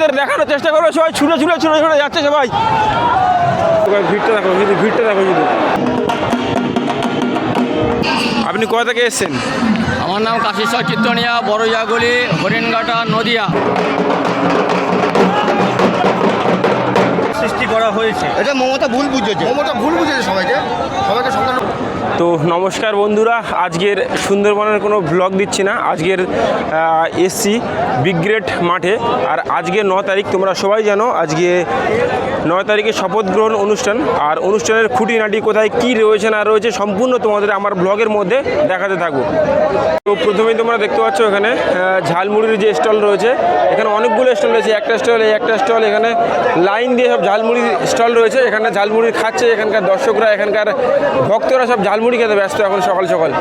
তোমাদের দেখানোর চেষ্টা করবো। সবাই ছুটে ছুটে ছুটে ছুটে যাচ্ছে সবাই। ভিড়টা দেখো, ভিড়টা দেখো শুধু। আপনি কোথা থেকে এসেছেন? আমার নাম কাশীশ্বর চিত্তনিয়া, বড়ইয়াগলি, হরিণঘাটা, নদিয়া। সৃষ্টি করা হয়েছে, এটা মমতা ভুল বুঝেছে, সবাইকে সন্ধান। তো নমস্কার বন্ধুরা, আজকের সুন্দরবনের কোনো ব্লগ দিচ্ছি না। আজকের এসছি বিগ্রেট মাঠে। আর আজকে 9 তারিখ, তোমরা সবাই জানো আজকে 9 তারিখে শপথ গ্রহণ অনুষ্ঠান। আর অনুষ্ঠানের খুঁটিনাটি কোথায় কী রয়েছে না রয়েছে সম্পূর্ণ তোমাদের আমার ব্লগের মধ্যে দেখাতে থাকবো। তো প্রথমেই তোমরা দেখতে পাচ্ছ এখানে ঝালমুড়ির যে স্টল রয়েছে, এখানে অনেকগুলো স্টল রয়েছে। একটা স্টল, এই একটা স্টল, এখানে লাইন দিয়ে সব ঝালমুড়ির স্টল রয়েছে। এখানে ঝালমুড়ি খাচ্ছে এখানকার দর্শকরা, এখানকার ভক্তরা সব ঝালমুড়ি খেতে ব্যস্ত এখন সকাল সকাল।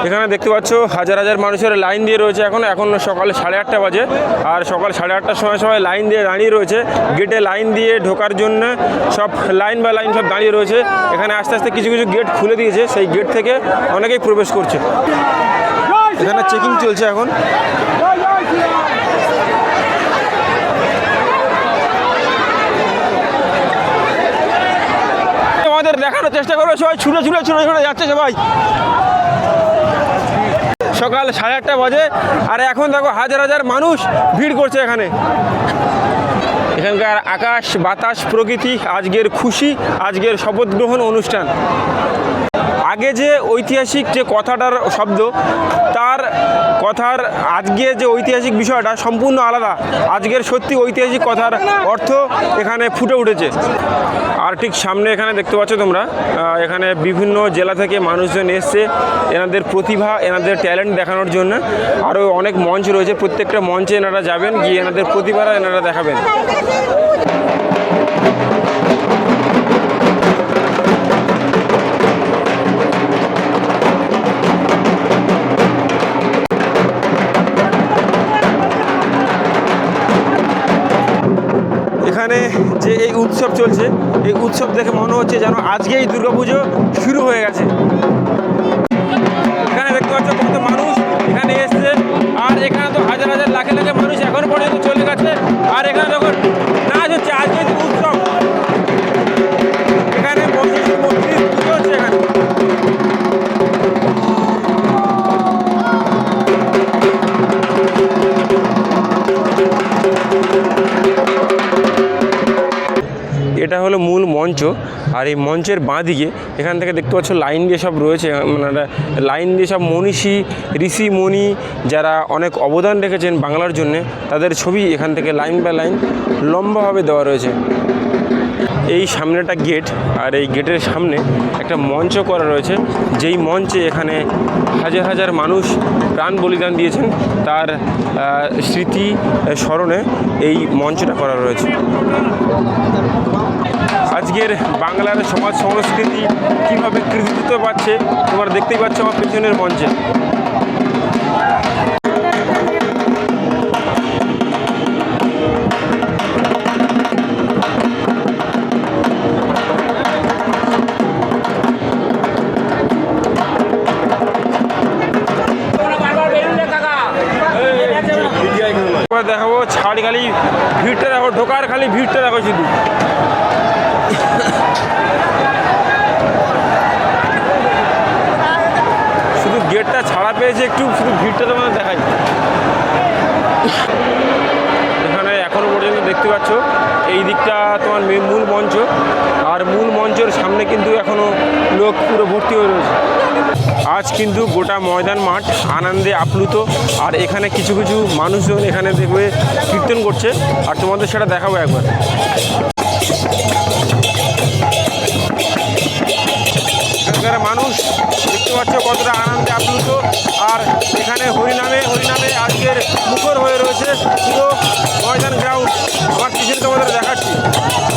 এখানে দেখতে পাচ্ছ হাজার হাজার মানুষের লাইন দিয়ে রয়েছে। এখন সকাল 8:30 বাজে। আর সকাল 8:30টার সময় সবাই লাইন দিয়ে দাঁড়িয়ে রয়েছে। গেটে লাইন দিয়ে ঢোকার জন্য সব লাইন বা লাইন সব দাঁড়িয়ে রয়েছে। এখানে আস্তে আস্তে কিছু কিছু গেট খুলে দিয়েছে, সেই গেট থেকে অনেকেই প্রবেশ করছে। এখানে চেকিং চলছে এখন। আমাদের দেখানোর চেষ্টা করবো। সবাই ছুটে ছুটে ছুটে ছুটে যাচ্ছে সবাই। সকাল 8:30 বাজে আর এখন দেখো হাজার হাজার মানুষ ভিড় করছে এখানে। এখানকার আকাশ বাতাস প্রকৃতি আজকের খুশি, আজকের শপথ গ্রহণ অনুষ্ঠান। আগে যে ঐতিহাসিক যে কথাটার শব্দ, তার কথার আজকে যে ঐতিহাসিক বিষয়টা সম্পূর্ণ আলাদা। আজকের সত্যি ঐতিহাসিক কথার অর্থ এখানে ফুটে উঠেছে। আর ঠিক সামনে এখানে দেখতে পাচ্ছ তোমরা, এখানে বিভিন্ন জেলা থেকে মানুষজন এসছে এনাদের প্রতিভা, এনাদের ট্যালেন্ট দেখানোর জন্য। আরও অনেক মঞ্চ রয়েছে, প্রত্যেকটা মঞ্চে এনারা যাবেন, গিয়ে এনাদের প্রতিভাটা এনারা দেখাবেন। এখানে যে এই উৎসব চলছে, এই উৎসব দেখে মনে হচ্ছে যেন আজকেই দুর্গাপুজো শুরু হয়ে গেছে। এখানে দেখতে পাচ্ছ কত মানুষ এখানে এসছে। আর এখানে তো হাজার হাজার লাখে লাখে মানুষ এখনো পর্যন্ত চলে গেছে। আর এখানে যখন নাচ হচ্ছে, আজকে যে উৎসব, এখানে মহিষী মন্দির পুজো হচ্ছে এখানে। এটা হলো মূল মঞ্চ। আর এই মঞ্চের বাঁ দিকে এখান থেকে দেখতে পাচ্ছ লাইন দিয়ে সব রয়েছে, মানে লাইন দিয়ে সব মনীষী ঋষি মুনি যারা অনেক অবদান রেখেছেন বাংলার জন্যে, তাদের ছবি এখান থেকে লাইন বাই লাইন লম্বাভাবে দেওয়া রয়েছে। এই সামনেটা গেট, আর এই গেটের সামনে একটা মঞ্চ করা রয়েছে, যেই মঞ্চে এখানে হাজার হাজার মানুষ প্রাণ বলিদান দিয়েছেন, তার স্মৃতি স্মরণে এই মঞ্চটা করা রয়েছে। আজকের বাংলার সমাজ সংস্কৃতি কীভাবে কৃতিত্ব পাচ্ছে তোমরা দেখতেই পাচ্ছ আমার পেছনের মঞ্চে। দেখাবো ছাড়, খালি ভিড়টা দেখো, ঢোকার খালি ভিড়টা দেখো শুধু। শুধু গেটটা ছাড়া পেয়েছে একটু, শুধু ভিড়টা তোমাদের দেখাই। এখানে এখনো পর্যন্ত দেখতে পাচ্ছ এই দিকটা তোমার মূল মঞ্চ, আর মূল মঞ্চের সামনে কিন্তু এখনো লোক পুরো ভর্তি হয়ে রয়েছে। আজ কিন্তু গোটা ময়দান মাঠ আনন্দে আপ্লুত। আর এখানে কিছু কিছু মানুষজন এখানে দেখবে কীর্তন করছে, আর তোমাদের সেটা দেখাবো একবার। এখানকার মানুষ দেখতে পাচ্ছ কতটা আনন্দে আপ্লুত। আর এখানে হরিনামে হরিনামে আজকের মুখর হয়ে রয়েছে পুরো ময়দান গ্রাউন্ড। আমার পিছনে তোমাদের দেখাচ্ছি,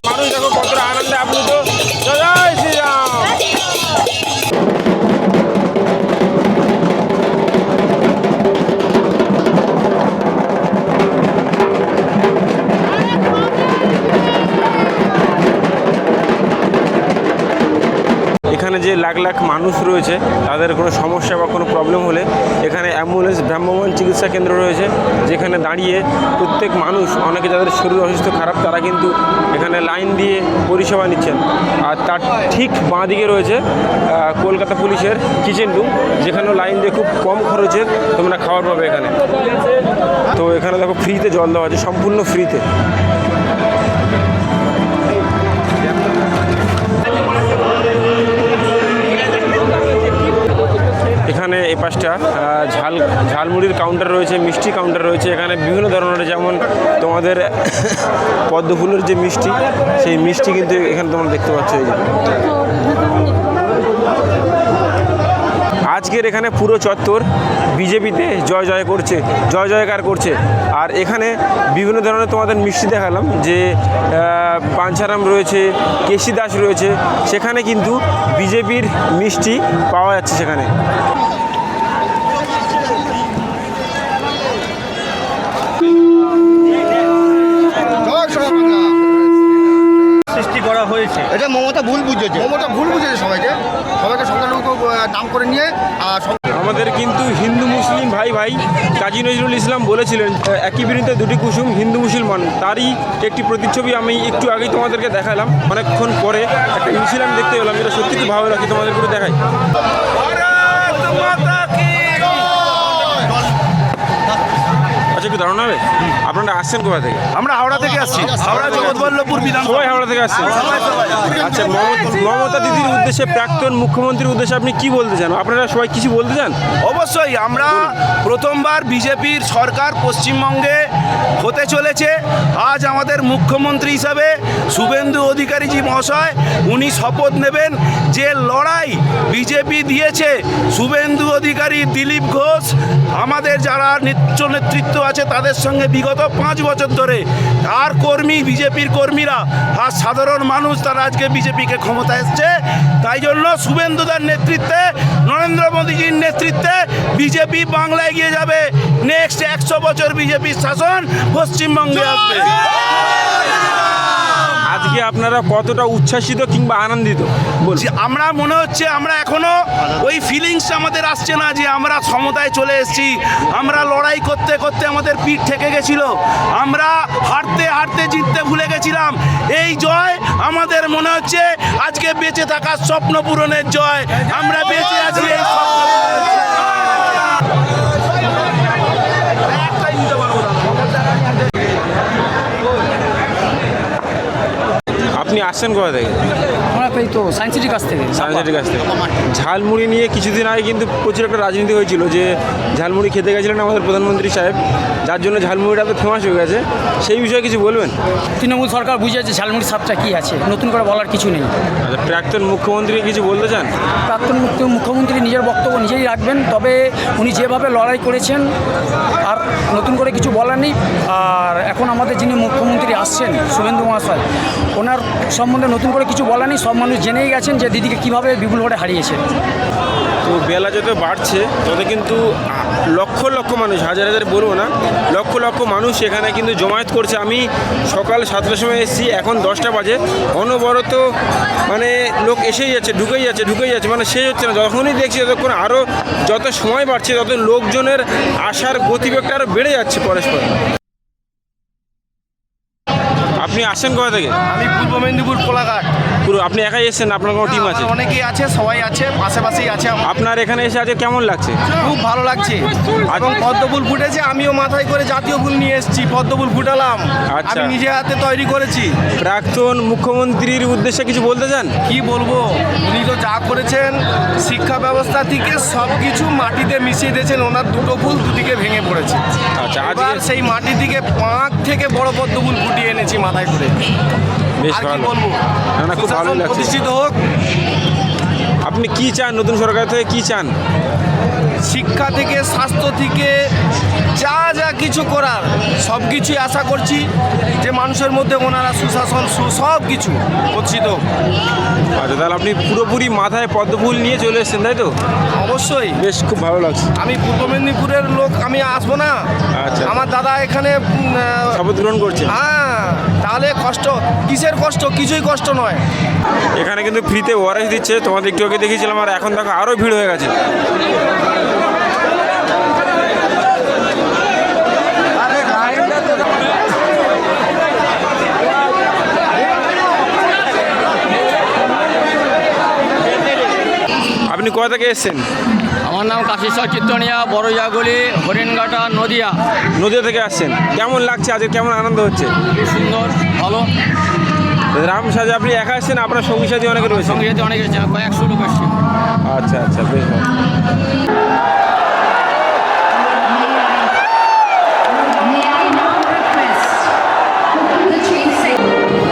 মানুষ দেখো কতটা আনন্দে আপ্লুত। জয় শ্রীরাম। এখানে যে লাখ লাখ মানুষ রয়েছে তাদের কোনো সমস্যা বা কোনো প্রবলেম হলে এখানে অ্যাম্বুলেন্স ভ্রাম্যমাণ চিকিৎসা কেন্দ্র রয়েছে, যেখানে দাঁড়িয়ে প্রত্যেক মানুষ, অনেকে যাদের শরীর অসুস্থ খারাপ তারা কিন্তু এখানে লাইন দিয়ে পরিষেবা নিচ্ছেন। আর তার ঠিক বাঁ দিকে রয়েছে কলকাতা পুলিশের কিচেন রুম, যেখানেও লাইন দিয়ে খুব কম খরচে তোমরা খাবার পাবে এখানে। তো এখানে দেখো ফ্রিতে জল দেওয়া আছে, সম্পূর্ণ ফ্রিতে। এখানে এই পাশটা ঝালমুড়ির কাউন্টার রয়েছে, মিষ্টি কাউন্টার রয়েছে। এখানে বিভিন্ন ধরনের, যেমন তোমাদের পদ্মফুলের যে মিষ্টি, সেই মিষ্টি কিন্তু এখানে তোমরা দেখতে পাচ্ছ। এই যে আজকের এখানে পুরো চত্বর বিজেপিতে জয় জয়কার করছে। আর এখানে বিভিন্ন ধরনের তোমাদের মিষ্টি দেখালাম, যে পাঞ্চারাম রয়েছে, কেশি দাস রয়েছে, সেখানে কিন্তু বিজেপির মিষ্টি পাওয়া যাচ্ছে সেখানে। সৃষ্টি করা হয়েছে, এটা মমতা ভুল বুঝেছে সবাইকে সংখ্যালঘু নাম করে নিয়ে। আমাদের কিন্তু হিন্দু মুসলিম ভাই কাজী নজরুল ইসলাম বলেছিলেন, একই বিরুদ্ধে দুটি কুসুম, হিন্দু মুসলমান। তারই একটি প্রতিচ্ছবি আমি একটু আগেই তোমাদেরকে দেখালাম। অনেকক্ষণ পরে একটা মিছিল আমি দেখতে পেলাম, এটা সত্যি খুব ভালো লাগছে, তোমাদের একটু দেখাই। আচ্ছা, একটু দাঁড়ানো হবে। আপনারা আসছেন কোথা থেকে? আমরা হাওড়া থেকে আসছি, হাওড়া জগৎবল্লভপুর বিধানসভা। সবাই হাওড়া থেকে আসছেন? আচ্ছা, মমতা দিদির উদ্দেশ্যে, প্রাক্তন মুখ্যমন্ত্রীর উদ্দেশ্যে আপনি কি বলতে চান? আপনারা সবাই কিছু বলতে চান? অবশ্যই, আমরা প্রথমবার বিজেপির সরকার পশ্চিমবঙ্গে হতে চলেছে। আজ আমাদের মুখ্যমন্ত্রী হিসাবে শুভেন্দু অধিকারীজি মহাশয় উনি শপথ নেবেন যে লড়াই বিজেপি দিয়েছে, শুভেন্দু অধিকারী, দিলীপ ঘোষ, আমাদের যারা নেতৃত্ব আছে তাদের সঙ্গে বিগত 5 বছর ধরে, আর বিজেপির কর্মীরা আর সাধারণ মানুষ, তারা আজকে বিজেপিকে ক্ষমতা এসছে। তাই জন্য শুভেন্দুদার নেতৃত্বে, নরেন্দ্র মোদীজির নেতৃত্বে বিজেপি বাংলায় এগিয়ে যাবে। নেক্সট 100 বছর বিজেপির শাসন পশ্চিমবঙ্গে আসবে। আজকে আপনারা কতটা উচ্ছ্বাসিত কিংবা আনন্দিত? আমরা মনে হচ্ছে আমরা এখনো ওই ফিলিংসটা আমাদের আসছে না যে আমরা ক্ষমতায় চলে এসেছি। আমরা লড়াই করতে করতে আমাদের পিঠ ঠেকে গেছিল, আমরা হারতে জিততে ভুলে গেছিলাম। এই জয় আমাদের মনে হচ্ছে আজকে বেঁচে থাকার স্বপ্ন পূরণের জয়। আমরা বেঁচে আছি এই স্বপ্ন পূরণের জয়। আপনি আসছেন কোথা থেকে? আমরা পেই তো সায়েন্স সিটির কাছ থেকে। ঝালমুড়ি নিয়ে কিছুদিন আগে কিন্তু প্রচুর একটা রাজনীতি হয়েছিল, যে ঝালমুড়ি খেতে গেছিলেন আমাদের প্রধানমন্ত্রী সাহেব, যার জন্য ঝালমুড়িটা তো ফেমাস হয়ে গেছে। সেই বিষয়ে কিছু বলবেন? তৃণমূল সরকার বুঝেছে ঝালমুড়ির স্বাদটা কী আছে, নতুন করে বলার কিছু নেই। আচ্ছা, প্রাক্তন মুখ্যমন্ত্রী কিছু বলতে চান? প্রাক্তন মুখ্যমন্ত্রী নিজের বক্তব্য নিজেই রাখবেন, তবে উনি যেভাবে লড়াই করেছেন আর নতুন করে কিছু বলার নেই। আর এখন আমাদের যিনি মুখ্যমন্ত্রী আসছেন শুভেন্দু মহাশয়, ওনার সম্বন্ধে নতুন করে কিছু বলার নেই। সব মানুষ জেনেই গেছেন যে দিদিকে কীভাবে বিপুল ভোটে হারিয়েছে। তো বেলা যত বাড়ছে তত কিন্তু লক্ষ লক্ষ মানুষ, হাজার হাজার বলবো না, লক্ষ লক্ষ মানুষ এখানে কিন্তু জমায়েত করছে। আমি সকাল 7টার সময় এসেছি, এখন 10টা বাজে, অনবরত মানে লোক এসেই যাচ্ছে, ঢুকেই যাচ্ছে, মানে শেষ হচ্ছে না। যখনই দেখছি ততক্ষণ আরও যত সময় বাড়ছে তত লোকজনের আসার গতিবেগটা আরও বেড়ে যাচ্ছে পরস্পর। আপনি আসছেন কোথা থেকে? আমি পূর্ব মেদিনীপুর কোলাঘাট। পুরো আপনি একাই এসেছেন? আপনার কোনো টিম আছে? অনেকেই আছে, সবাই আছে, আশেপাশেই আছে। আপনার এখানে এসে আজকে কেমন লাগছে? খুব ভালো লাগছে, এবং পদ্ম ফুল ফুটেছে। আমিও মাথায় করে জাতীয় ফুল নিয়ে এসেছি, পদ্ম ফুল ফুটালাম, আচ্ছা। আমি নিজে হাতে তৈরি করেছি। প্রাক্তন মুখ্যমন্ত্রীর উদ্দেশ্যে কিছু বলতে চান? কি বলবো, উনি তো যা করেছেন, শিক্ষা ব্যবস্থা থেকে সব কিছু মাটিতে মিশিয়ে দিয়েছেন। ওনার দুটো ফুল দুদিকে ভেঙে পড়েছে। আচ্ছা, এবার সেই মাটি থেকে 5 থেকে বড় পদ্ম ফুল ফুটিয়ে এনেছি মাথায় করে। বেশ আর কি ভালো। বলবো, না, খুব ভালো লাগছে। প্রতিষ্ঠিত হোক। আপনি কি চান নতুন সরকার থেকে, কি চান? শিক্ষা থেকে, স্বাস্থ্য থেকে, যা যা কিছু করার সব কিছুই আশা করছি যে মানুষের মধ্যে ওনারা সুশাসন সব কিছু গচ্ছিত। আচ্ছা, তাহলে আপনি পুরোপুরি মাথায় পদ্মফুল নিয়ে চলে এসেছেন, তাই তো? অবশ্যই বেশ খুব ভালো লাগছে। আমি পূর্ব মেদিনীপুরের লোক, আমি আসবো না? আচ্ছা। আমার দাদা এখানে শপথ গ্রহণ করছে। হ্যাঁ, তাহলে কষ্ট কিসের কষ্ট? কিছুই কষ্ট নয়। এখানে কিন্তু ফ্রিতে ওআরএস দিচ্ছে, তোমাদের একটু আগে দেখিয়েছিলাম, আর এখন দেখো আরও ভিড় হয়ে গেছে। আপনি কোথা থেকে এসেছেন? আমার নাম কাশীশ্বর চিত্তনিয়া, বড়জাগলি, হরিণঘাটা, নদিয়া। নদিয়া থেকে আসছেন। কেমন লাগছে আজকে, কেমন আনন্দ হচ্ছে? খুব সুন্দর, ভালো। রাম সাজে আপনি একা আসছেন, আপনার সঙ্গী সাথী অনেকে রয়েছে? সঙ্গে যেতে অনেক এসেছে, কয়েকশো লোক এসছে। আচ্ছা আচ্ছা, বেশ ভালো। May I now request the chief secretary.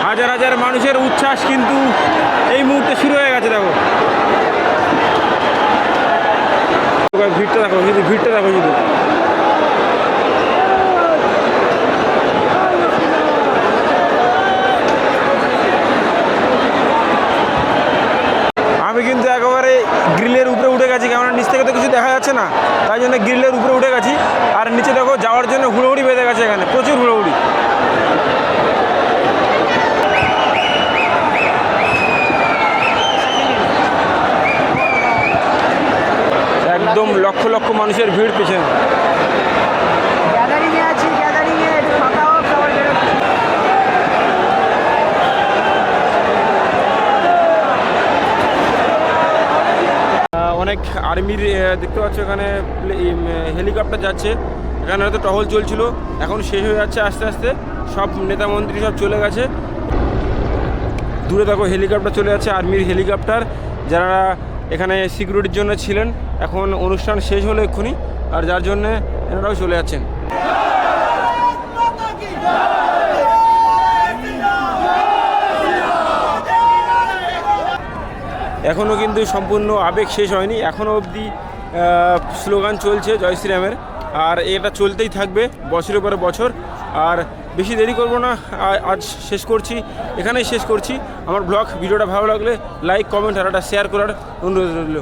হাজার হাজার মানুষের উচ্ছ্বাস কিন্তু এই মুহূর্তে শুরু হয়ে গেছে। দেখো ভিড়টা দেখো, শুধু ভিড়টা দেখো শুধু। আমি কিন্তু একেবারে গ্রিলের উপরে উঠে গেছি, কেননা নিচ থেকে তো কিছু দেখা যাচ্ছে না, তাই জন্য গ্রিলের উপরে উঠে গেছি। আর নিচে দেখো যাওয়ার জন্য হুড়োহুড়ি বেঁধে গেছে, এখানে প্রচুর হুড়োহুড়ি। একদম লক্ষ লক্ষ মানুষের ভিড় পিছনে। অনেক আর্মির দেখতে পাচ্ছ এখানে হেলিকপ্টার যাচ্ছে, এখানে হয়তো টহল চলছিল, এখন শেষ হয়ে যাচ্ছে আস্তে আস্তে। সব নেতা মন্ত্রী সব চলে গেছে। দূরে দেখো হেলিকপ্টার চলে যাচ্ছে, আর্মির হেলিকপ্টার, যারা এখানে সিকিউরিটির জন্য ছিলেন। এখন অনুষ্ঠান শেষ হলো এক্ষুনি, আর যার জন্যে এনারাও চলে যাচ্ছেন। এখনও কিন্তু সম্পূর্ণ আবেগ শেষ হয়নি, এখনও অবধি স্লোগান চলছে জয় শ্রীরামের, আর এটা চলতেই থাকবে বছরের পরে বছর। আর বেশি দেরি করব না, আজ শেষ করছি, এখানেই শেষ করছি আমার ব্লগ। ভিডিওটা ভালো লাগলে লাইক, কমেন্ট আর একটা শেয়ার করার অনুরোধ রইল।